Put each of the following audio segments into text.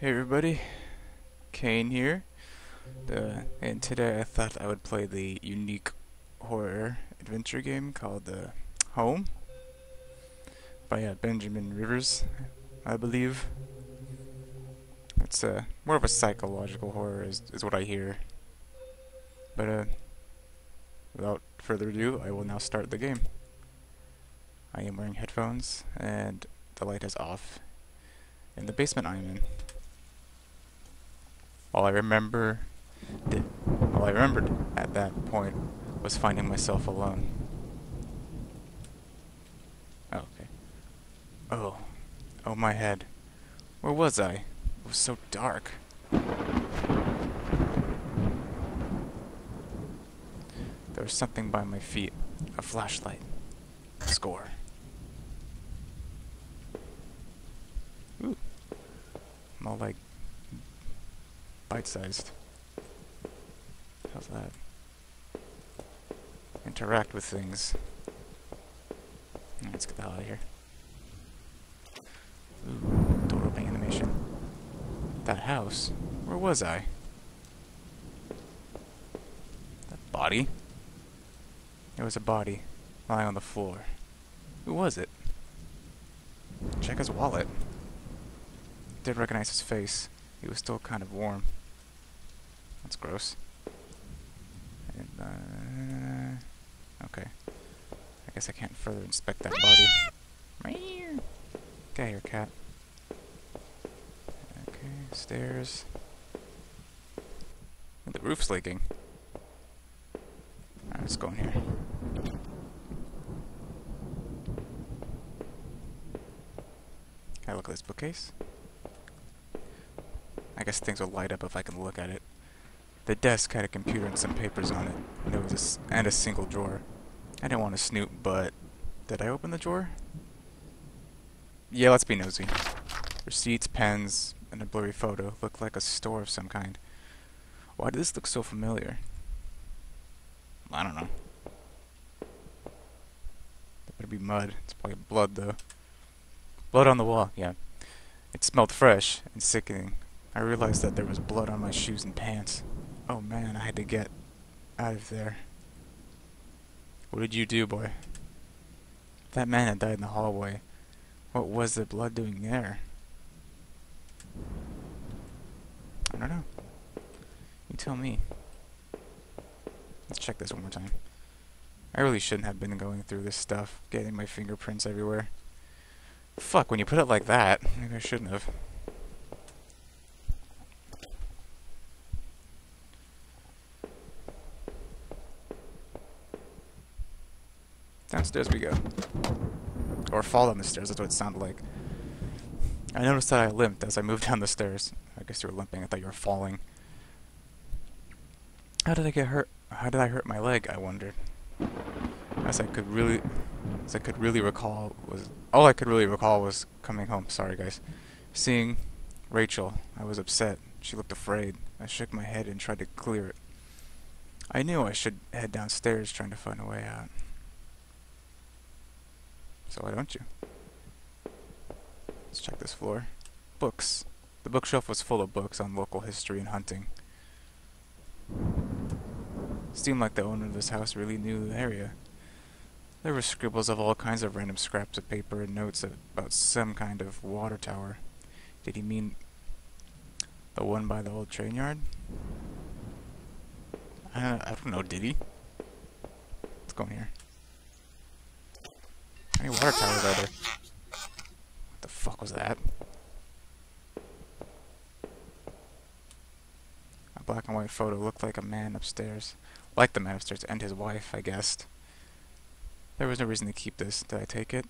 Hey everybody, Kain here, and today I thought I would play the unique horror adventure game called Home by Benjamin Rivers, I believe. It's more of a psychological horror is what I hear, but without further ado, I will now start the game. I am wearing headphones and the light is off in the basement I am in. All I remember All I remembered at that point was finding myself alone. Oh, okay. Oh. Oh, my head. Where was I? It was so dark. There was something by my feet. A flashlight. Score. Ooh. I'm all like bite-sized. How's that? Interact with things. Let's get the hell out of here. Ooh, door opening animation. That house? Where was I? That body? There was a body lying on the floor. Who was it? Check his wallet. Did recognize his face. He was still kind of warm. That's gross. And, okay. I guess I can't further inspect that body. Get here, cat. Okay, stairs. And the roof's leaking. Alright, let's go in here. Can I look at this bookcase? I guess things will light up if I can look at it. The desk had a computer and some papers on it, and there was a single drawer. I didn't want to snoop, but did I open the drawer? Yeah, let's be nosy. Receipts, pens, and a blurry photo looked like a store of some kind. Why did this look so familiar? I don't know. That better be mud. It's probably blood, though. Blood on the wall, yeah. It smelled fresh and sickening. I realized that there was blood on my shoes and pants. Oh man, I had to get out of there. What did you do, boy? That man had died in the hallway. What was the blood doing there? I don't know. You tell me. Let's check this one more time. I really shouldn't have been going through this stuff, getting my fingerprints everywhere. Fuck, when you put it like that, maybe I shouldn't have. Downstairs we go. Or fall down the stairs, that's what it sounded like. I noticed that I limped as I moved down the stairs. I guess you were limping, I thought you were falling. How did I get hurt? How did I hurt my leg, I wondered. All I could really recall was coming home. Sorry guys. Seeing Rachel, I was upset. She looked afraid. I shook my head and tried to clear it. I knew I should head downstairs trying to find a way out. So why don't you? Let's check this floor. Books. The bookshelf was full of books on local history and hunting. Seemed like the owner of this house really knew the area. There were scribbles of all kinds of random scraps of paper and notes about some kind of water tower. Did he mean the one by the old train yard? I don't know, did he? Let's go in here. How many water towers are there? What the fuck was that? A black and white photo looked like a man upstairs. Like the man upstairs and his wife, I guessed. There was no reason to keep this. Did I take it?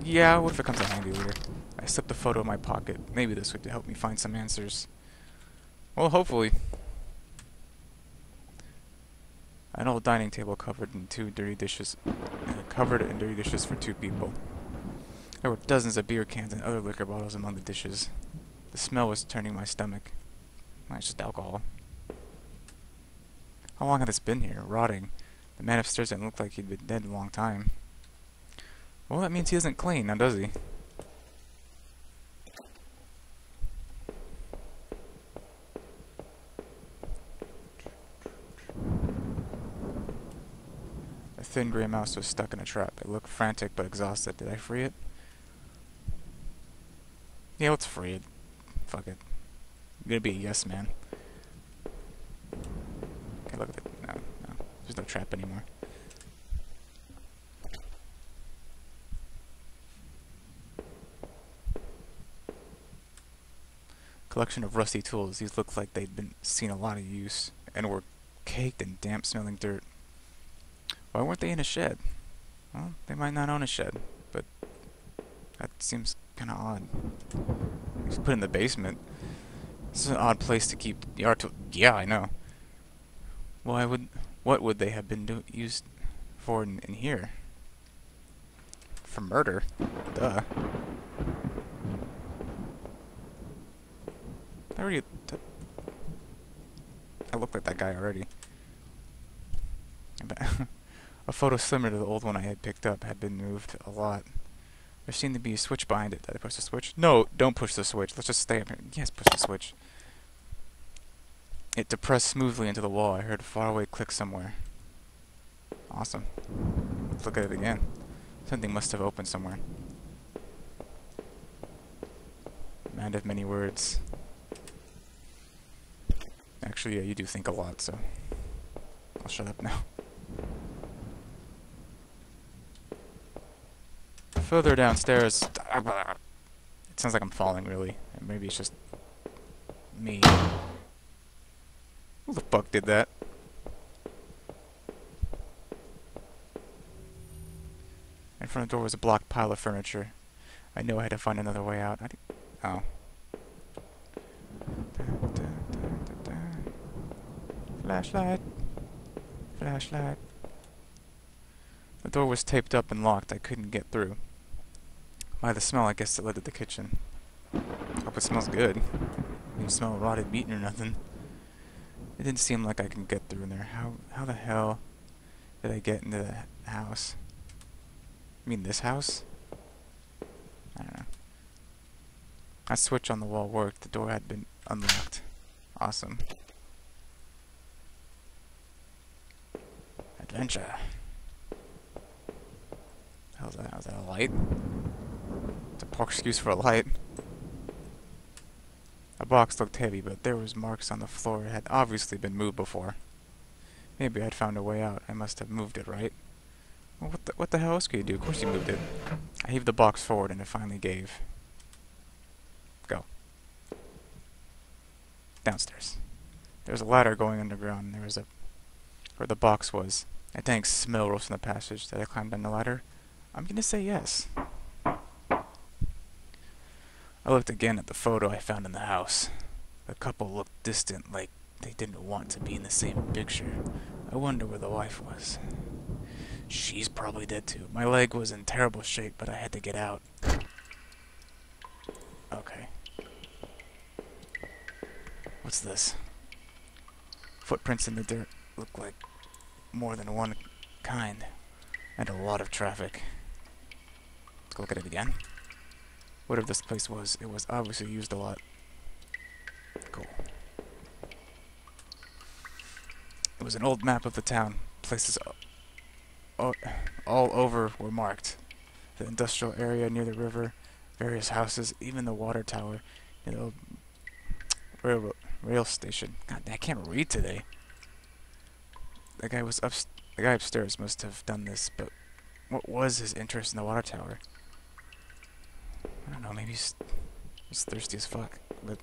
Yeah, what if it comes in handy later? I slipped the photo in my pocket. Maybe this would help me find some answers. Well, hopefully. An old dining table covered in dirty dishes for two people. There were dozens of beer cans and other liquor bottles among the dishes. The smell was turning my stomach. It's just alcohol. How long had this been here, rotting? The man upstairs didn't look like he'd been dead a long time. Well, that means he isn't clean, now does he? thin gray mouse was stuck in a trap. It looked frantic but exhausted. Did I free it? Yeah, let's free it. Fuck it. I'm gonna be a yes man. Okay, look at it. No, no. There's no trap anymore. Collection of rusty tools. These look like they'd been seen a lot of use and were caked in damp smelling dirt. Why weren't they in a shed? Well, they might not own a shed, but that seems kinda odd. Just put it in the basement. This is an odd place to keep the art tool. Yeah, I know. What would they have been used for in here? For murder? Duh. I look like that guy already. A photo similar to the old one I had picked up had been moved a lot. There seemed to be a switch behind it. Did I push the switch? No, don't push the switch. Let's just stay up here. Yes, push the switch. It depressed smoothly into the wall. I heard a faraway click somewhere. Awesome. Let's look at it again. Something must have opened somewhere. Man of many words. Actually, yeah, you do think a lot, so I'll shut up now. Further downstairs, it sounds like I'm falling, really. Maybe it's just me. Who the fuck did that? In front of the door was a blocked pile of furniture. I knew I had to find another way out. Oh. Flashlight. Flashlight. The door was taped up and locked. I couldn't get through. By the smell, I guess it led to the kitchen. Hope it smells good. Didn't smell rotted meat or nothing. It didn't seem like I could get through in there. How the hell did I get into the house? You mean this house? I don't know. That switch on the wall worked. The door had been unlocked. Awesome. Adventure. How's that? Was that a light? It's a poor excuse for a light. The box looked heavy, but there was marks on the floor. It had obviously been moved before. Maybe I'd found a way out. I must have moved it, right? Well, what the hell else could you do? Of course you moved it. I heaved the box forward and it finally gave. Go. Downstairs. There was a ladder going underground, and there was where the box was. A dank smell rose from the passage. Did I climb down the ladder? I'm gonna say yes. I looked again at the photo I found in the house. The couple looked distant, like they didn't want to be in the same picture. I wonder where the wife was. She's probably dead too. My leg was in terrible shape, but I had to get out. Okay. What's this? Footprints in the dirt look like more than one kind, and a lot of traffic. Let's go look at it again. Whatever this place was, it was obviously used a lot. Cool. It was an old map of the town. Places all over were marked. The industrial area near the river, various houses, even the water tower, you know, rail station. God, I can't read today. The guy upstairs must have done this, but what was his interest in the water tower? I don't know, maybe he's thirsty as fuck, but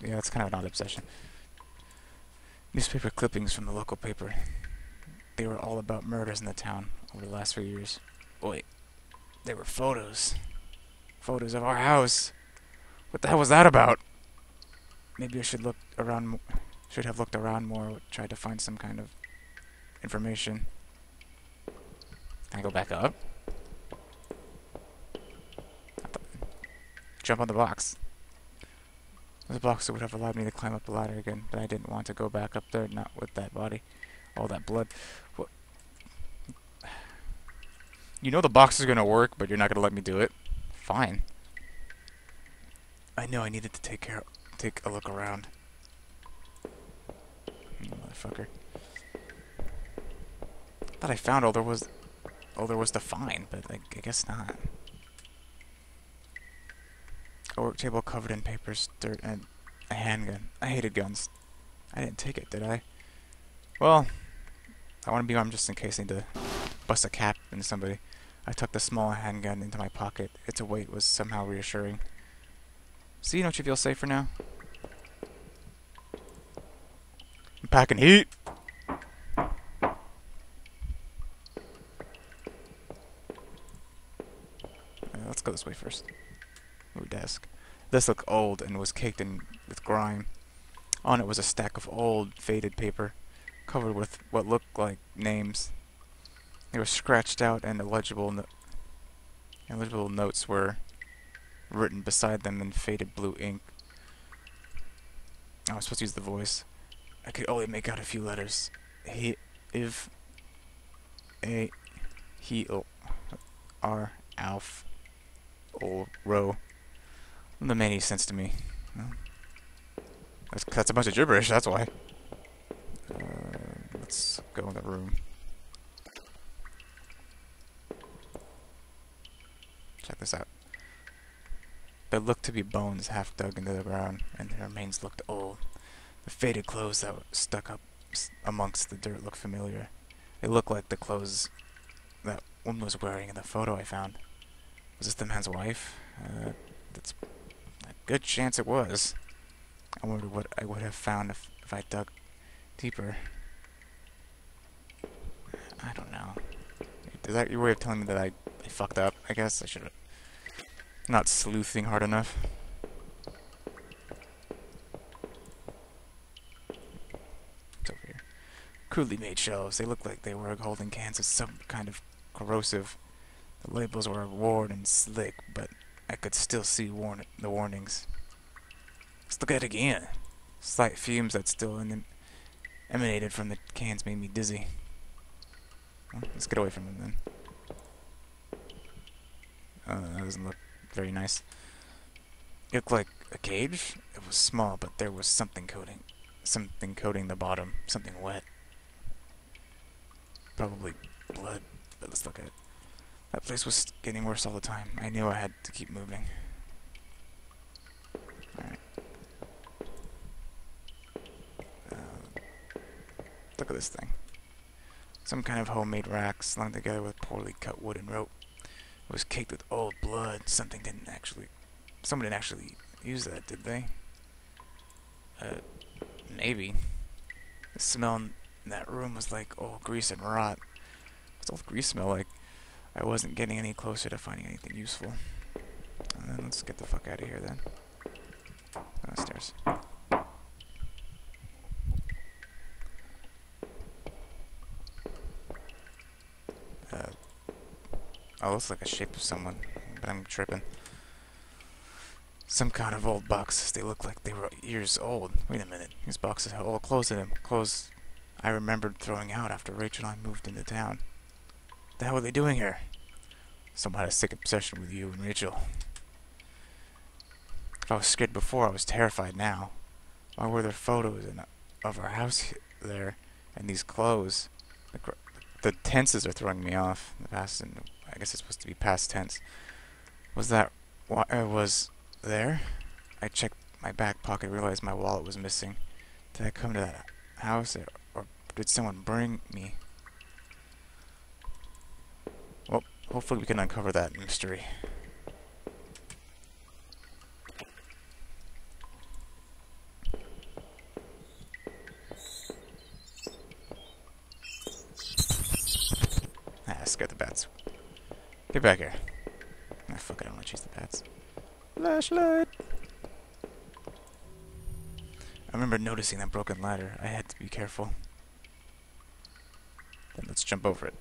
yeah, it's kind of an odd obsession. Newspaper clippings from the local paper. They were all about murders in the town over the last few years. Wait, they were photos. Photos of our house. What the hell was that about? Maybe I should look around. Should have looked around more. Tried to find some kind of information. Can I go back up? Jump on the box. The box that would have allowed me to climb up the ladder again, but I didn't want to go back up there, not with that body. All that blood. What? You know the box is gonna work, but you're not gonna let me do it? Fine. I knew I needed to take a look around. Motherfucker. Thought I found all there was to find, but I guess not. A work table covered in papers, dirt, and a handgun. I hated guns. I didn't take it, did I? Well, I want to be armed just in case I need to bust a cap into somebody. I tucked the small handgun into my pocket. Its weight was somehow reassuring. See, don't you feel safer now? I'm packing heat! Let's go this way first. Ooh, desk. This looked old and was caked in with grime. On it was a stack of old, faded paper, covered with what looked like names. They were scratched out and illegible notes were written beside them in faded blue ink. I was supposed to use the voice. I could only make out a few letters. If, A, he, R, Alf, O, Ro. That made any sense to me. Well, that's a bunch of gibberish, that's why. Let's go in the room. Check this out. There looked to be bones half dug into the ground, and their remains looked old. The faded clothes that were stuck up amongst the dirt looked familiar. They looked like the clothes that one was wearing in the photo I found. Was this the man's wife? That's a good chance it was. I wonder what I would have found if I dug deeper. I don't know. Is that your way of telling me that I fucked up? I guess I should have not sleuthing hard enough. It's over here. Crudely made shelves. They looked like they were holding cans of some kind of corrosive. The labels were worn and slick, but I could still see the warnings. Let's look at it again. Slight fumes that still emanated from the cans made me dizzy. Well, let's get away from them then. That doesn't look very nice. It looked like a cage. It was small, but there was something coating the bottom. Something wet. Probably blood, but let's look at it. That place was getting worse all the time. I knew I had to keep moving. Alright. Look at this thing. Some kind of homemade rack slung together with poorly cut wood and rope. It was caked with old blood. Someone didn't actually use that, did they? Maybe. The smell in that room was like old grease and rot. What's old grease smell like? I wasn't getting any closer to finding anything useful. And then let's get the fuck out of here then. Downstairs. Oh, looks like a shape of someone, but I'm tripping. Some kind of old boxes. They look like they were years old. Wait a minute. These boxes have old clothes in them. Clothes I remembered throwing out after Rachel and I moved into town. What the hell were they doing here? Someone had a sick obsession with you and Rachel. If I was scared before, I was terrified now. Why were there photos of our house there and these clothes? The tenses are throwing me off. The past, and I guess it's supposed to be past tense. Was that why I was there? I checked my back pocket, realized my wallet was missing. Did I come to that house, or did someone bring me? Well, hopefully we can uncover that mystery. Scared the bats. Get back here. Ah, fuck, I don't want to chase the bats. Flashlight! I remember noticing that broken ladder. I had to be careful. Then let's jump over it.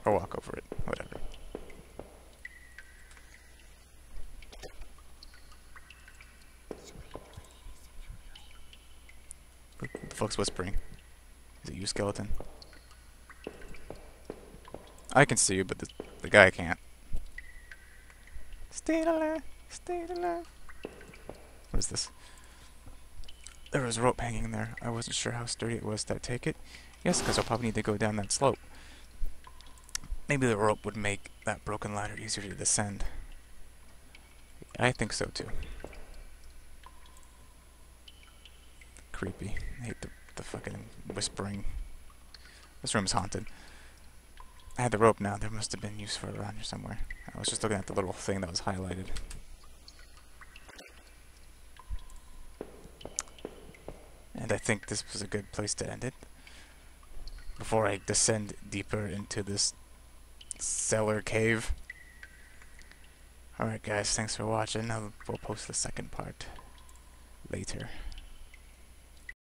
Or walk over it. Whatever. What the fuck's whispering? Is it you, skeleton? I can see you, but the guy can't. Stay alive, stay alive. What is this? There was rope hanging there. I wasn't sure how sturdy it was. Did I take it? Yes, because I'll probably need to go down that slope. Maybe the rope would make that broken ladder easier to descend. I think so too. Creepy. I hate the fucking whispering. This room's haunted. I had the rope now. There must have been use for it around here somewhere. I was just looking at the little thing that was highlighted. And I think this was a good place to end it. Before I descend deeper into this cellar cave. Alright guys, thanks for watching. We'll post the second part later.